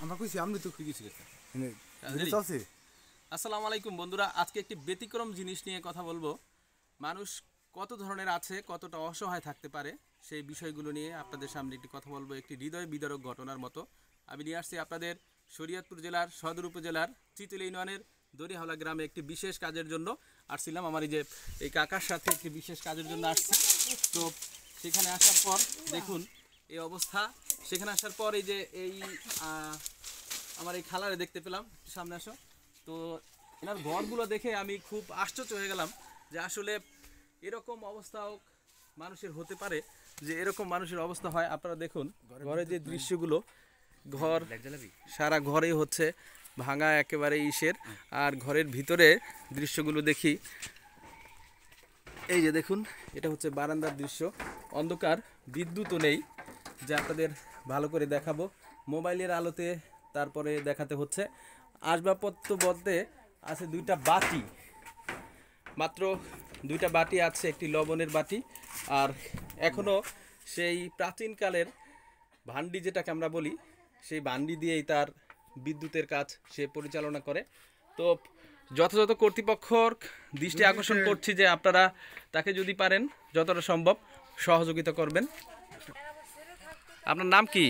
আমরা কইছি আমি তো কি কিছু চলছে। আসসালামু আলাইকুম বন্ধুরা, আজকে একটি ব্যতিক্রম জিনিস নিয়ে কথা বলবো। মানুষ কত ধরনের আছে, কতটা অসহায় থাকতে পারে, সেই বিষয়গুলো নিয়ে আপনাদের সামনে একটি কথা বলবো। একটি হৃদয় বিদারক ঘটনার মতো আমি নিয়ে আসছি আপনাদের শরীয়তপুর জেলার সদর উপজেলার চিতুল ইউনিয়নের দড়িহাওলা গ্রামে একটি বিশেষ কাজের জন্য আসছিলাম। আমার এই কাকার সাথে একটি বিশেষ কাজের জন্য আসছি। তো সেখানে আসার পর দেখুন এই অবস্থা। সেখানে আসার পর আমার এই খালারে দেখতে পেলাম, সামনে আসো। তো এনার ঘরগুলো দেখে আমি খুব আশ্চর্য হয়ে গেলাম যে আসলে এরকম অবস্থাও মানুষের হতে পারে, যে এরকম মানুষের অবস্থা হয়। আপনারা দেখুন ঘরে যে দৃশ্যগুলো, ঘর সারা ঘরে হচ্ছে ভাঙা একেবারে ইসের, আর ঘরের ভিতরে দৃশ্যগুলো দেখি। এই যে দেখুন, এটা হচ্ছে বারান্দার দৃশ্য, অন্ধকার, বিদ্যুৎও নেই, যা আপনাদের ভালো করে দেখাবো মোবাইলের আলোতে। তারপরে দেখাতে হচ্ছে আসবাবপত্র বলতে আছে দুইটা বাটি, মাত্র দুইটা বাটি আছে, একটি লবণের বাটি, আর এখনও সেই প্রাচীনকালের ভান্ডি যেটাকে আমরা বলি, সেই ভান্ডি দিয়েই তার বিদ্যুতের কাজ সে পরিচালনা করে। তো যথাযথ কর্তৃপক্ষর দৃষ্টি আকর্ষণ করছি যে আপনারা তাকে যদি পারেন যতটা সম্ভব সহযোগিতা করবেন। আপনার নাম কি?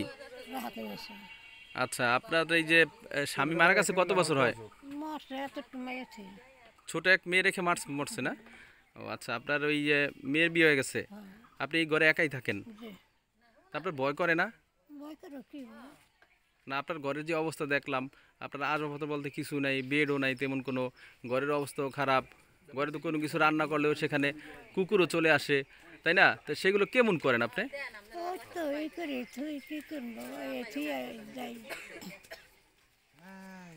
আচ্ছা, আপনার এই যে স্বামী মারা গেছে কত বছর হয়? ছোট এক মেয়ে রেখে মরছে না? ও আচ্ছা, আপনার ওই যে মেয়ের বিয়ে হয়ে গেছে, আপনি এই ঘরে একাই থাকেন? তারপর ভয় করে না? না, আপনার ঘরের যে অবস্থা দেখলাম, আপনার আসবাবপত্র বলতে কিছু নাই, বেডও নাই তেমন কোনো, ঘরের অবস্থাও খারাপ, ঘরে তো কোনো কিছু রান্না করলেও সেখানে কুকুরও চলে আসে, তাই না? তো সেগুলো কেমন করেন আপনি?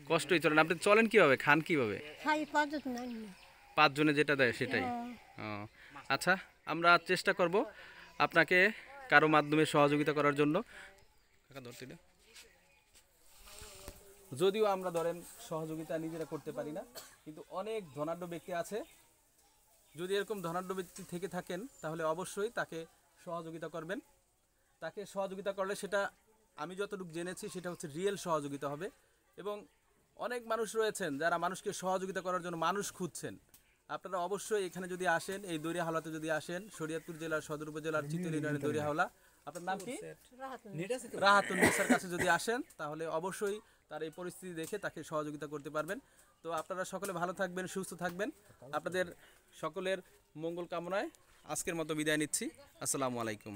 কষ্টই চলেন। আপনি চলেন কিভাবে, খান কিভাবে? 5 জনে যেটা দেয় সেটাই। ও আচ্ছা, আমরা চেষ্টা করব আপনাকে কারো মাধ্যমে সহযোগিতা করার জন্য। যদিও আমরা ধরেন সহযোগিতা নিজেরা করতে পারি না, কিন্তু অনেক ধনাঢ্য ব্যক্তি আছে। যদি এরকম ধনাঢ্য ব্যক্তি থেকে থাকেন তাহলে অবশ্যই তাকে সহযোগিতা করবেন। তাকে সহযোগিতা করলে সেটা আমি যতটুকু জেনেছি সেটা হচ্ছে রিয়েল সহযোগিতা হবে। এবং অনেক মানুষ রয়েছেন যারা মানুষকে সহযোগিতা করার জন্য মানুষ খুঁজছেন। আপনারা অবশ্যই এখানে যদি আসেন, এই দড়িয়াহাওলাতে যদি আসেন, শরীয়তপুর জেলার সদর উপজেলার চিতুল ইউনিয়নের দড়িয়াহাওলা, আপনার নাম কি? রাহাতুন নেসার কাছে যদি আসেন তাহলে অবশ্যই তার এই পরিস্থিতি দেখে তাকে সহযোগিতা করতে পারবেন। তো আপনারা সকলে ভালো থাকবেন, সুস্থ থাকবেন। আপনাদের সকলের মঙ্গল কামনায় আজকের মতো বিদায় নিচ্ছি। আসসালামু আলাইকুম।